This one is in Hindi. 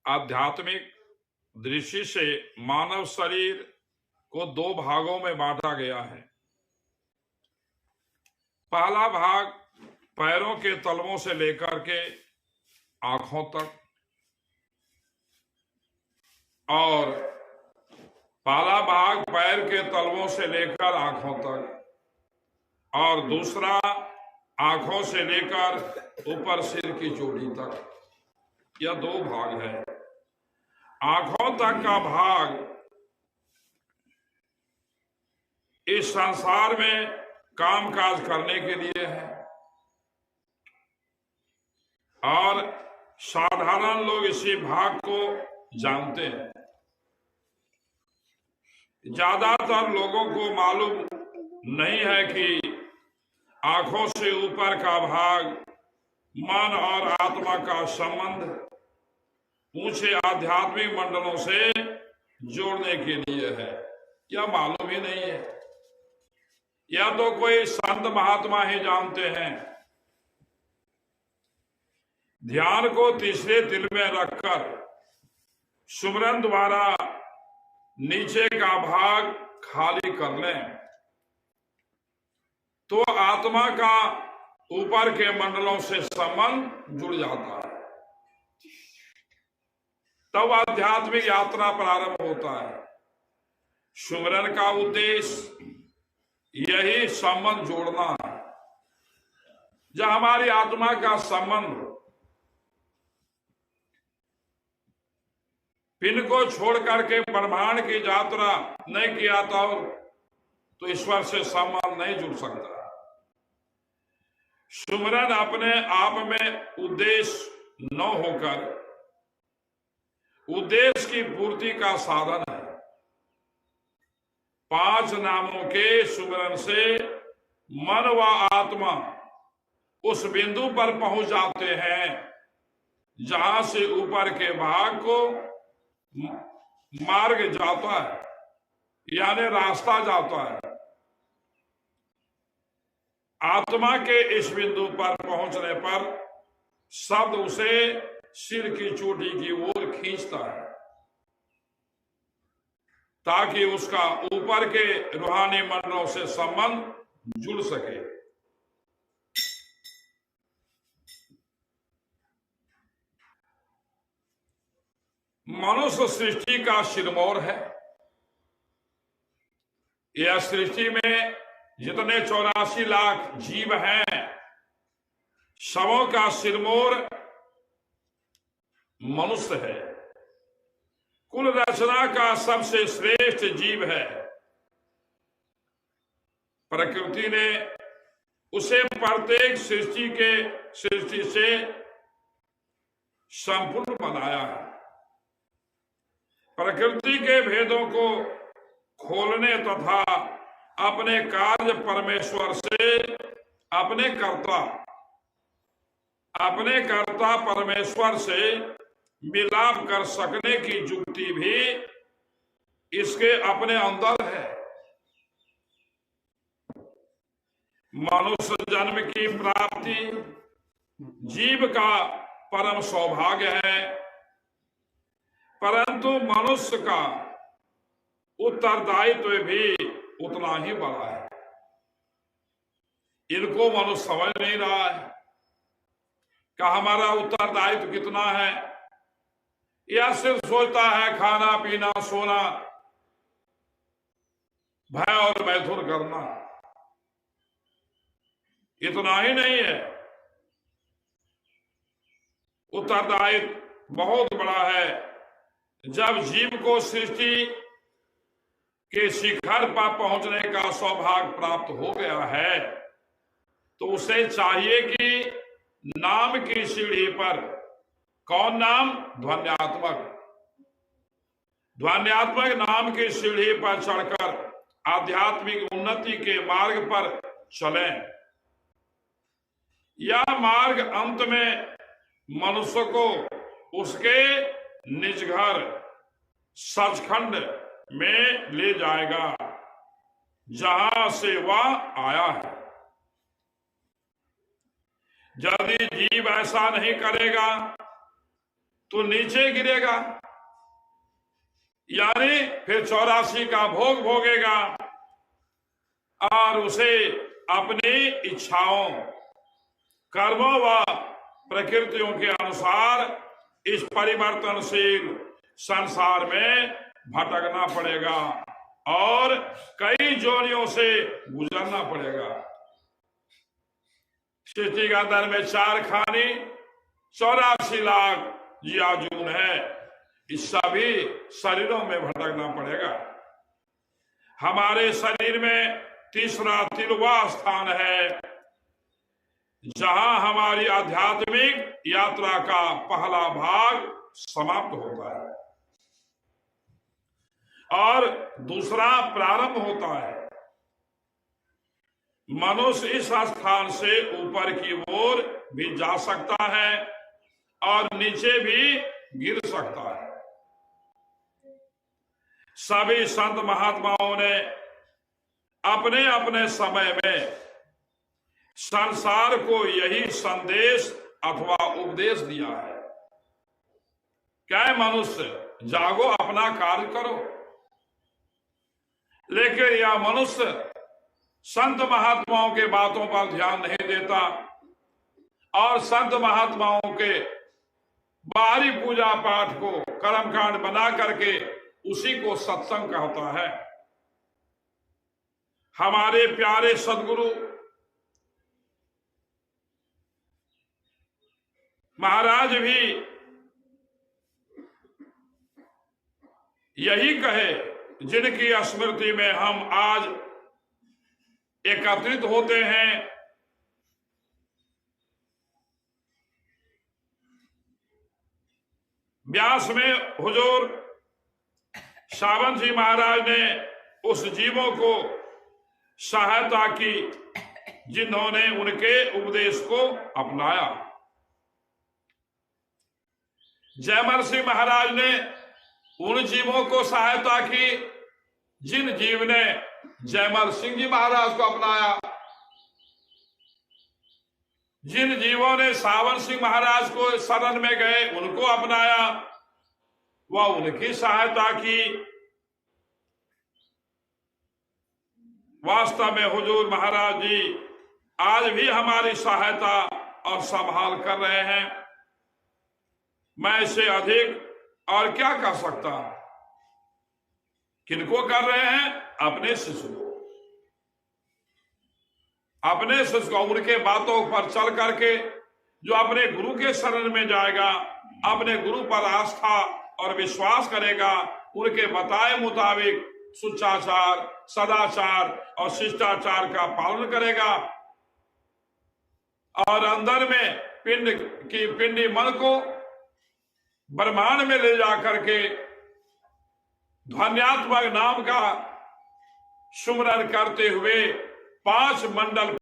आध्यात्मिक दृष्टि से मानव शरीर को दो भागों में बांटा गया है। पहला भाग पैरों के तलवों से लेकर के आंखों तक, और पहला भाग पैर के तलवों से लेकर आंखों तक, और दूसरा आंखों से लेकर ऊपर सिर की चोटी तक। यह दो भाग है। आंखों तक का भाग इस संसार में कामकाज करने के लिए है, और साधारण लोग इसी भाग को जानते हैं। ज्यादातर लोगों को मालूम नहीं है कि आंखों से ऊपर का भाग मन और आत्मा का संबंध ऊंचे आध्यात्मिक मंडलों से जोड़ने के लिए है। यह मालूम ही नहीं है। यह तो कोई संत महात्मा ही जानते हैं। ध्यान को तीसरे दिल में रखकर सुमरन द्वारा नीचे का भाग खाली कर लें तो आत्मा का ऊपर के मंडलों से संबंध जुड़ जाता है। तब आध्यात्मिक यात्रा प्रारंभ होता है। सुमरन का उद्देश्य यही संबंध जोड़ना है। जब हमारी आत्मा का संबंध पिन को छोड़ करके ब्रह्मांड की यात्रा नहीं किया तो ईश्वर से संबंध नहीं जुड़ सकता। सुमरन अपने आप में उद्देश्य न होकर उद्देश्य की पूर्ति का साधन है। 5 नामों के सुमरन से मन व आत्मा उस बिंदु पर पहुंच जाते हैं जहां से ऊपर के भाग को मार्ग जाता है, यानी रास्ता जाता है। आत्मा के इस बिंदु पर पहुंचने पर शब्द उसे सिर की चोटी की ओर खींचता है ताकि उसका ऊपर के रूहानी मंडलों से संबंध जुड़ सके। मनुष्य सृष्टि का सिरमौर है। यह सृष्टि में जितने 84 लाख जीव हैं, सबों का सिरमौर मनुष्य है। कुल रचना का सबसे श्रेष्ठ जीव है। प्रकृति ने उसे प्रत्येक सृष्टि से संपूर्ण बनाया है। प्रकृति के भेदों को खोलने तथा अपने कार्य परमेश्वर से अपने कर्ता परमेश्वर से मिलाप कर सकने की युक्ति भी इसके अपने अंदर है। मनुष्य जन्म की प्राप्ति जीव का परम सौभाग्य है, परंतु मनुष्य का उत्तरदायित्व भी उतना ही बड़ा है। इनको मनुष्य समझ नहीं रहा है कि हमारा उत्तरदायित्व कितना है। यह सिर्फ सोचता है खाना पीना सोना, भय और मैथुन करना। इतना ही नहीं है, उत्तरदायित्व बहुत बड़ा है। जब जीव को सृष्टि के शिखर पर पहुंचने का सौभाग्य प्राप्त हो गया है तो उसे चाहिए कि नाम की सीढ़ी पर, कौन नाम? ध्वन्यात्मक नाम की सीढ़ी पर चढ़कर आध्यात्मिक उन्नति के मार्ग पर चलें। यह मार्ग अंत में मनुष्य को उसके निज घर सचखंड में ले जाएगा जहां से वह आया है। यदि जीव ऐसा नहीं करेगा तो नीचे गिरेगा, यानी फिर 84 का भोग भोगेगा और उसे अपनी इच्छाओं, कर्मों व प्रकृतियों के अनुसार इस परिवर्तनशील संसार में भटकना पड़ेगा और कई जोनियों से गुजरना पड़ेगा। सृष्टि का दर में 4 खानी 84 लाख जियाजून है। इस सभी शरीरों में भटकना पड़ेगा। हमारे शरीर में तीसरा तिलवा स्थान है, जहां हमारी आध्यात्मिक यात्रा का पहला भाग समाप्त होता है और दूसरा प्रारंभ होता है। मनुष्य इस स्थान से ऊपर की ओर भी जा सकता है और नीचे भी गिर सकता है। सभी संत महात्माओं ने अपने अपने समय में संसार को यही संदेश अथवा उपदेश दिया है। क्या है मनुष्य, जागो, अपना कार्य करो। लेकिन यह मनुष्य संत महात्माओं के बातों पर ध्यान नहीं देता और संत महात्माओं के बाहरी पूजा पाठ को कर्मकांड बना करके उसी को सत्संग कहता है। हमारे प्यारे सदगुरु महाराज भी यही कहे, जिनकी स्मृति में हम आज एकत्रित होते हैं। व्यास में हुजूर सावन जी महाराज ने उस जीवों को सहायता की जिन्होंने उनके उपदेश को अपनाया। जयमल सिंह महाराज ने उन जीवों को सहायता की जिन जीव ने जयमल सिंह जी महाराज को अपनाया। जिन जीवों ने सावन सिंह महाराज को शरण में गए उनको अपनाया, वह उनकी सहायता की। वास्तव में हुजूर महाराज जी आज भी हमारी सहायता और संभाल कर रहे हैं। मैं इससे अधिक और क्या कर सकता हूं? किनको कर रहे हैं? अपने शिष्य को, अपने शिष्य को। उनके बातों पर चल करके जो अपने गुरु के शरण में जाएगा, अपने गुरु पर आस्था और विश्वास करेगा, उनके बताए मुताबिक सुचाचार, सदाचार और शिष्टाचार का पालन करेगा और अंदर में पिंडी मन को ब्रह्मांड में ले जा करके ध्वन्यात्मक नाम का सुमरन करते हुए 5 मंडल